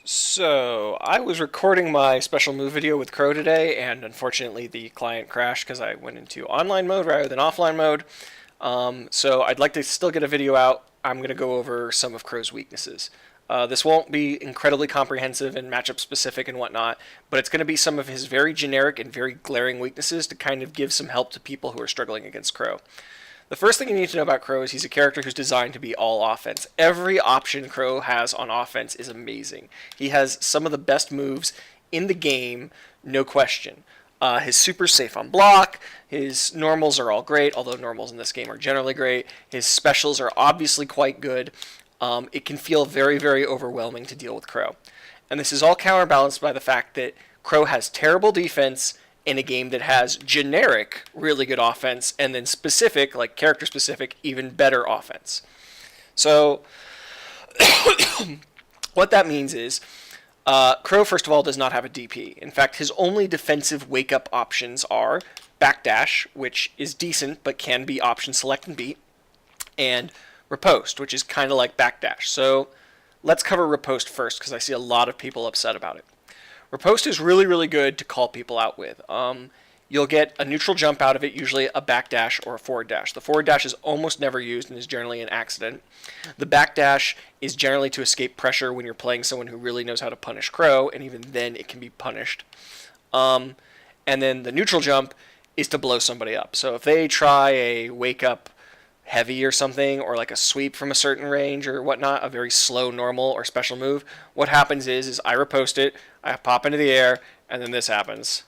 So, I was recording my special move video with Crow today, and unfortunately the client crashed because I went into online mode rather than offline mode. So I'd like to still get a video out. I'm going to go over some of Crow's weaknesses. This won't be incredibly comprehensive and matchup specific and whatnot, but it's going to be some of his very generic and very glaring weaknesses to kind of give some help to people who are struggling against Crow. The first thing you need to know about Crow is he's a character who's designed to be all offense. Every option Crow has on offense is amazing. He has some of the best moves in the game, no question. His super's safe on block, his normals are all great, although normals in this game are generally great. His specials are obviously quite good. It can feel very, very overwhelming to deal with Crow. And this is all counterbalanced by the fact that Crow has terrible defense in a game that has generic, really good offense, and then specific, like character specific, even better offense. So, what that means is, Crow, first of all, does not have a DP. In fact, his only defensive wake-up options are backdash, which is decent, but can be option select and beat, and riposte, which is kind of like backdash. So, let's cover riposte first, because I see a lot of people upset about it. Riposte is really, really good to call people out with. You'll get a neutral jump out of it, usually a backdash or a forward dash. The forward dash is almost never used and is generally an accident. The backdash is generally to escape pressure when you're playing someone who really knows how to punish Crow, and even then it can be punished. And then the neutral jump is to blow somebody up. So if they try a wake up heavy or something, or like a sweep from a certain range or whatnot, a very slow normal or special move, what happens is I riposte it, I pop into the air, and then this happens.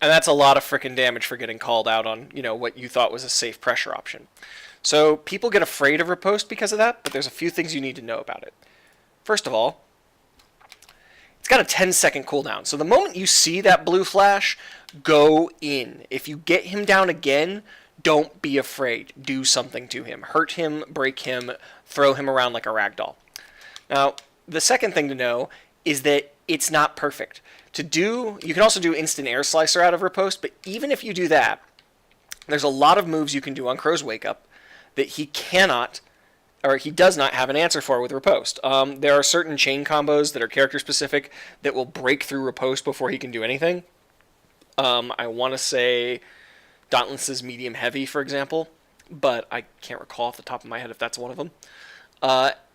And that's a lot of frickin' damage for getting called out on, what you thought was a safe pressure option. So people get afraid of riposte because of that, but there's a few things you need to know about it. First of all, it's got a 10-second cooldown. So the moment you see that blue flash, go in. If you get him down again, don't be afraid. Do something to him. Hurt him, break him, throw him around like a ragdoll. Now, the second thing to know is that it's not perfect. You can also do instant air slicer out of riposte, but even if you do that, there's a lot of moves you can do on Crow's Wake Up that he does not have an answer for with riposte. There are certain chain combos that are character specific that will break through riposte before he can do anything. I want to say Dauntless's medium heavy, for example, but I can't recall off the top of my head if that's one of them.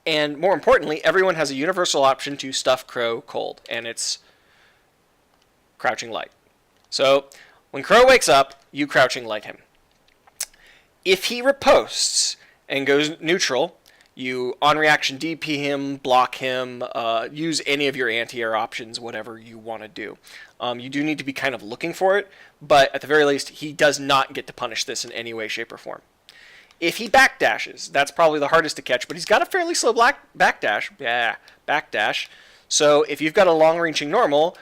And more importantly, everyone has a universal option to stuff Crow cold, and it's Crouching Light. So when Crow wakes up, you Crouching Light him. If he riposts and goes neutral, you on reaction DP him, block him, use any of your anti-air options, whatever you want to do. You do need to be kind of looking for it, but at the very least, he does not get to punish this in any way, shape, or form. If he backdashes, that's probably the hardest to catch, but he's got a fairly slow backdash. Yeah, backdash. So if you've got a long-reaching normal,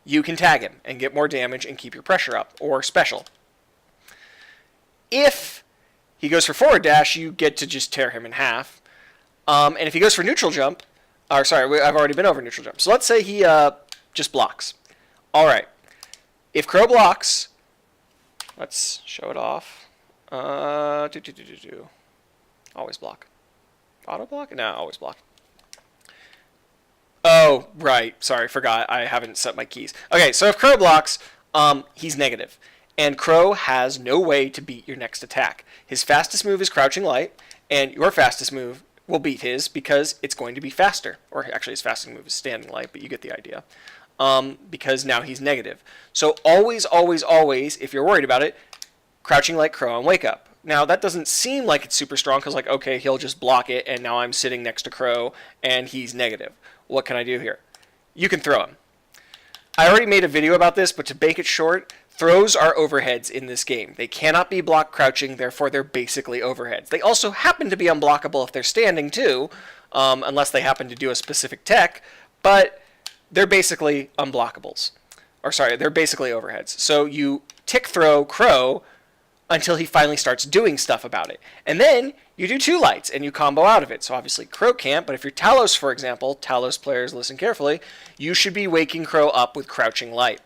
you can tag him and get more damage and keep your pressure up, or special. If he goes for forward dash, you get to just tear him in half. And if he goes for neutral jump, I've already been over neutral jump. So let's say he just blocks. All right. If Crow blocks, let's show it off. Always block. Auto block? No, always block. Oh, right. Sorry, forgot. I haven't set my keys. Okay, so if Crow blocks, he's negative. And Crow has no way to beat your next attack. His fastest move is Crouching Light, and your fastest move will beat his because it's going to be faster. Or actually, his fastest move is Standing Light, but you get the idea. Because now he's negative. So always, always, always, if you're worried about it, Crouching Light Crow on Wake Up. Now, that doesn't seem like it's super strong because, okay, he'll just block it, and now I'm sitting next to Crow, and he's negative. What can I do here? You can throw him. I already made a video about this, but to make it short, throws are overheads in this game. They cannot be blocked crouching, therefore they're basically overheads. They also happen to be unblockable if they're standing too, unless they happen to do a specific tech, but they're basically unblockables. They're basically overheads. So you tick throw Crow until he finally starts doing stuff about it. And then you do two lights and you combo out of it. So obviously Crow can't, but if you're Talos, for example, Talos players, listen carefully, you should be waking Crow up with Crouching Light.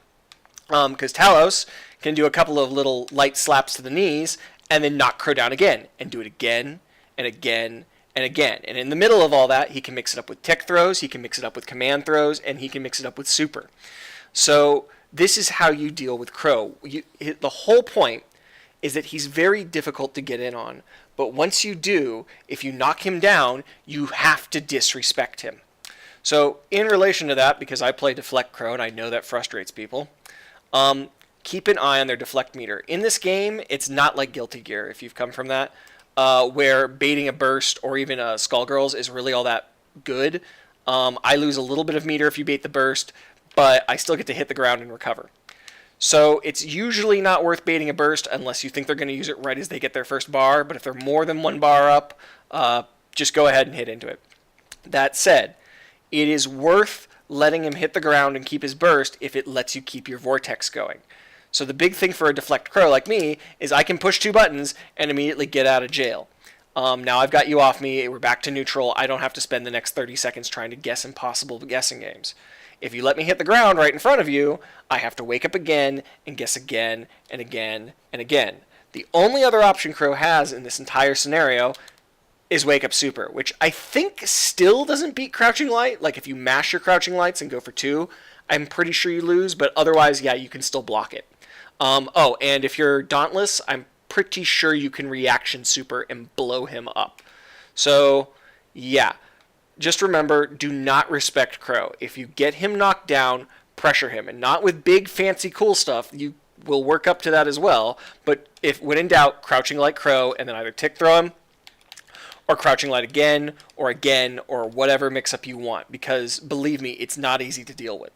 Because Talos can do a couple of little light slaps to the knees and then knock Crow down again and do it again and again and again. And in the middle of all that, he can mix it up with tick throws, he can mix it up with command throws, and he can mix it up with super. So this is how you deal with Crow. The whole point is that he's very difficult to get in on. But once you do, if you knock him down, you have to disrespect him. So in relation to that, because I play Deflect Crow and I know that frustrates people, keep an eye on their deflect meter. In this game, it's not like Guilty Gear, if you've come from that, where baiting a burst or even a Skullgirls is really all that good. I lose a little bit of meter if you bait the burst, but I still get to hit the ground and recover. So it's usually not worth baiting a burst unless you think they're going to use it right as they get their first bar, but if they're more than one bar up, just go ahead and hit into it. That said, it is worth letting him hit the ground and keep his burst if it lets you keep your vortex going. So the big thing for a Deflect Crow like me is I can push 2 buttons and immediately get out of jail. Now I've got you off me, we're back to neutral, I don't have to spend the next 30 seconds trying to guess impossible guessing games. If you let me hit the ground right in front of you, I have to wake up again and guess again and again and again. The only other option Crow has in this entire scenario is Wake Up Super, which I think still doesn't beat Crouching Light. Like if you mash your Crouching Lights and go for 2, I'm pretty sure you lose, but otherwise, yeah, you can still block it. Oh, and if you're Dauntless, I'm pretty sure you can Reaction Super and blow him up. So, yeah. Just remember, do not respect Crow. If you get him knocked down, pressure him. And not with big, fancy, cool stuff. You will work up to that as well. But if, when in doubt, Crouching Light Crow, and then either tick throw him, or Crouching Light again, or whatever mix-up you want. Because, believe me, it's not easy to deal with.